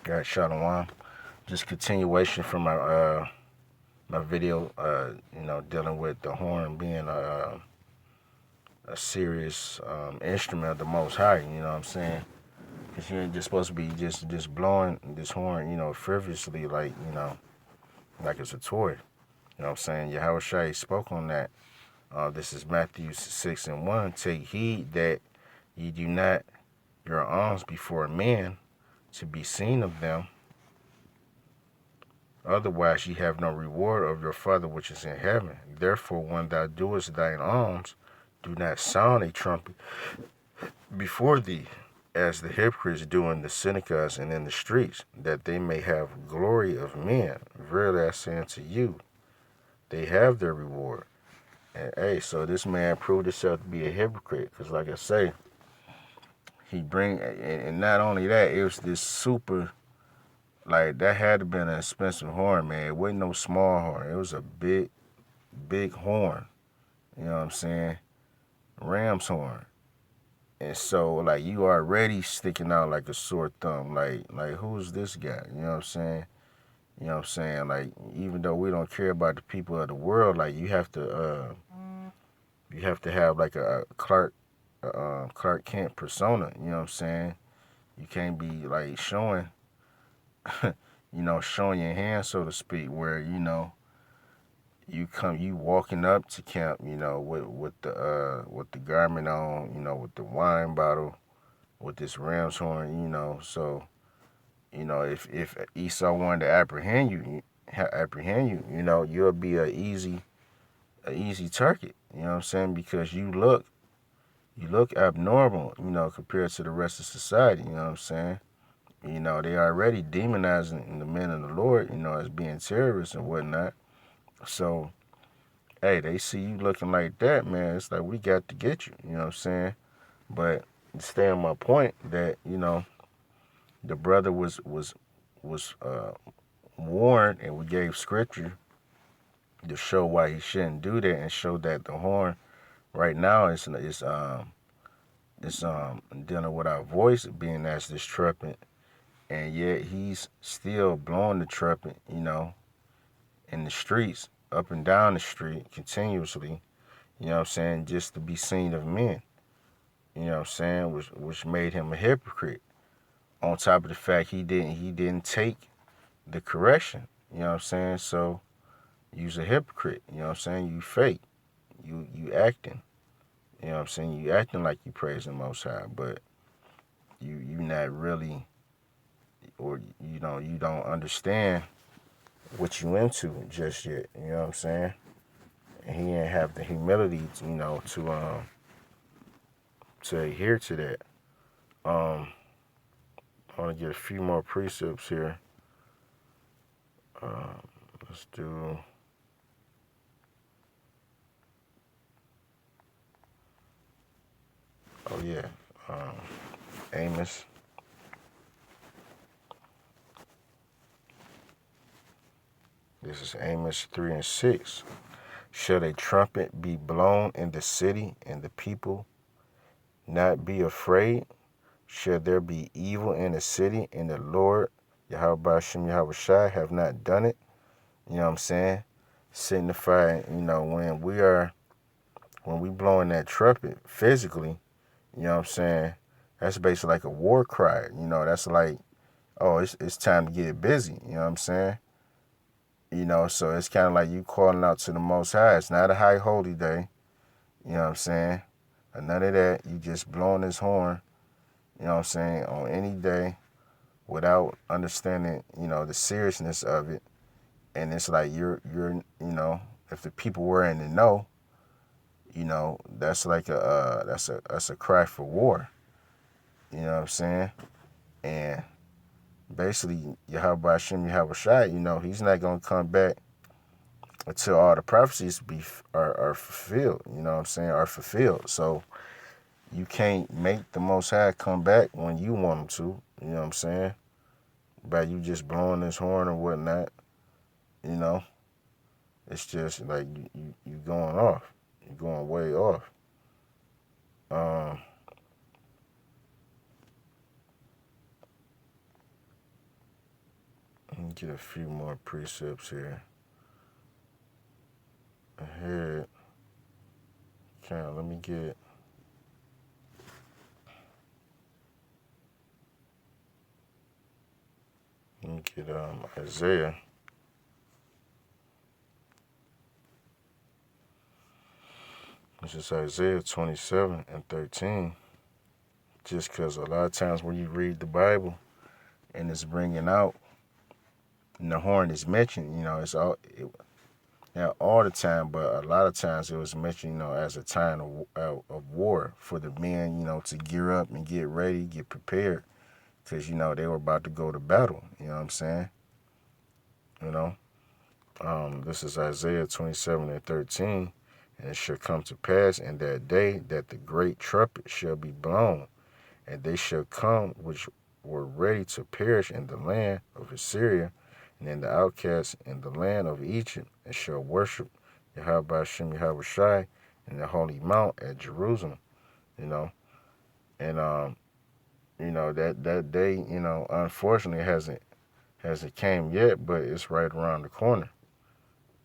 Got Shalom. Just continuation from my video, dealing with the horn being a serious instrument of the Most High. You know what I'm saying? Because you ain't just supposed to be just blowing this horn, frivolously, like it's a toy. You know what I'm saying? Yahweh Shai spoke on that. This is Matthew 6:1. Take heed that ye do not your alms before men to be seen of them. Otherwise ye have no reward of your Father which is in heaven. Therefore, when thou doest thine alms, do not sound a trumpet before thee, as the hypocrites do in the synagogues and in the streets, that they may have glory of men. Verily I say unto you, they have their reward. And hey, so this man proved himself to be a hypocrite, because like I say, and not only that, it was this super, like, that had to have been an expensive horn, man. It wasn't no small horn. It was a big horn. You know what I'm saying? Ram's horn. And so, like, you already sticking out like a sore thumb. Like who's this guy? You know what I'm saying? You know what I'm saying? Like, even though we don't care about the people of the world, like, you have to have like a Clark Kent persona. You know what I'm saying? You can't be like showing, showing your hand, so to speak, where you walking up to camp, with the garment on, with the wine bottle, with this ram's horn, so if Esau wanted to apprehend you, you'll be a easy target. You know what I'm saying? Because you look abnormal, compared to the rest of society. You know what I'm saying? They already demonizing the men of the Lord, as being terrorists and whatnot. So, hey, they see you looking like that, man. It's like, we got to get you. You know what I'm saying? But to stay on my point that the brother was warned, and we gave scripture to show why he shouldn't do that, and show that the horn right now is dealing with our voice being as this trumpet, and yet he's still blowing the trumpet, in the streets, up and down the street continuously. You know what I'm saying? Just to be seen of men. You know what I'm saying? Which made him a hypocrite. On top of the fact he didn't take the correction. You know what I'm saying? So you's a hypocrite. You know what I'm saying? You fake. You acting. You know what I'm saying? You acting like you praising the Most High, but you not really, or you don't understand what you into just yet. You know what I'm saying? And he didn't have the humility, to adhere to that. I want to get a few more precepts here. Let's do. Oh yeah, Amos. This is Amos 3:6. Shall a trumpet be blown in the city, and the people not be afraid? Shall there be evil in the city, and the Lord Yahweh Hashem Yahweh Shai have not done it? You know what I'm saying? Signifying, when we blowing that trumpet physically, you know what I'm saying? That's basically like a war cry. That's like, oh, it's time to get busy. You know what I'm saying? So it's kind of like you calling out to the Most High. It's not a high holy day. You know what I'm saying? Or none of that. You just blowing this horn, you know what I'm saying, on any day without understanding, the seriousness of it. And it's like you're if the people were in the know, that's like that's a cry for war. You know what I'm saying? And basically, Yahweh Hashem Yahweh Shai, he's not gonna come back until all the prophecies are fulfilled. You know what I'm saying? Are fulfilled. So you can't make the Most High come back when you want him to. You know what I'm saying? By you just blowing this horn or whatnot. It's just like you going off. You're going way off. Um, me get a few more precepts here. Ahead. Okay, let me get Isaiah. This is Isaiah 27 and 13. Just because a lot of times when you read the Bible and it's bringing out, and the horn is mentioned, it's not all the time, but a lot of times it was mentioned, as a time of war for the men, to gear up and get ready, get prepared, because, they were about to go to battle. You know what I'm saying? You know, this is Isaiah 27 and 13. And it shall come to pass in that day that the great trumpet shall be blown, and they shall come which were ready to perish in the land of Assyria, and in the outcasts in the land of Egypt, and shall worship Yahweh Shem Yahweh Shai in the holy mount at Jerusalem. You know, and that day, unfortunately hasn't came yet, but it's right around the corner.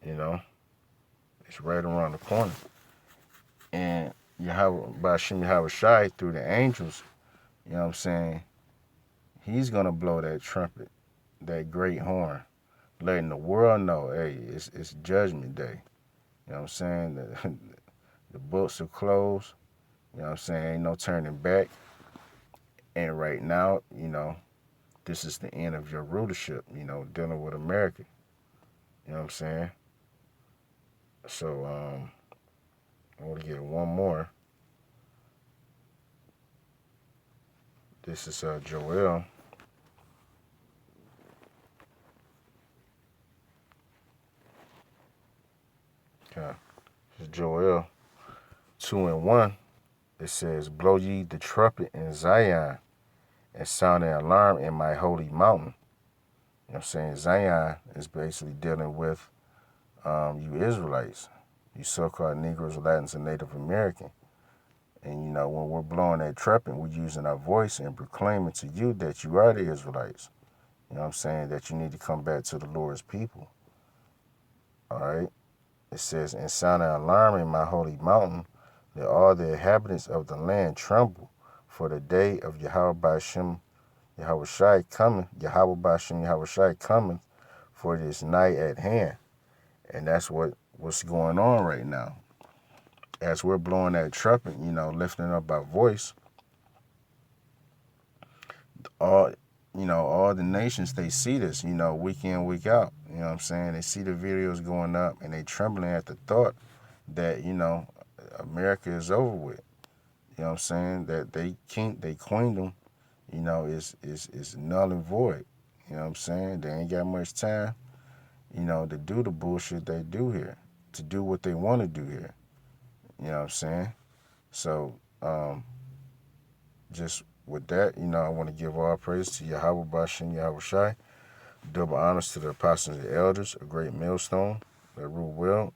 You know, it's right around the corner. And Yahweh Bashim Yahweh Shai through the angels, you know what I'm saying? He's gonna blow that trumpet, that great horn, letting the world know, hey, it's Judgment Day. You know what I'm saying? The books are closed. You know what I'm saying? Ain't no turning back. And right now, this is the end of your rulership. Dealing with America. You know what I'm saying? So I want to get one more. This is Joel. Okay. This is Joel 2 and 1. It says, blow ye the trumpet in Zion and sound an alarm in my holy mountain. You know what I'm saying? Zion is basically dealing with you Israelites, you so-called Negroes, Latins, and Native American. And, when we're blowing that trumpet, we're using our voice and proclaiming to you that you are the Israelites. You know what I'm saying? That you need to come back to the Lord's people. All right? It says, and sound an alarm in my holy mountain, that all the inhabitants of the land tremble, for the day of Yahweh Ba'ashem Yahweh Shai coming, Yahweh Ba'ashem Yahweh Shai coming, for this night at hand. And that's what's going on right now. As we're blowing that trumpet, lifting up our voice, all the nations, they see this, week in, week out. You know what I'm saying? They see the videos going up and they trembling at the thought that, America is over with. You know what I'm saying? That they queendom, is null and void. You know what I'm saying? They ain't got much time, to do the bullshit they do here, to do what they want to do here. You know what I'm saying? So, just with that, I want to give all praise to Yahweh Bashim Yahweh Shai, double honors to the apostles and the elders, a great millstone that rule well.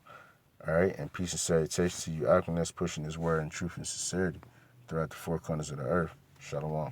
All right, and peace and salutations to you, Aquan, that's pushing this word in truth and sincerity throughout the four corners of the earth. Shalom.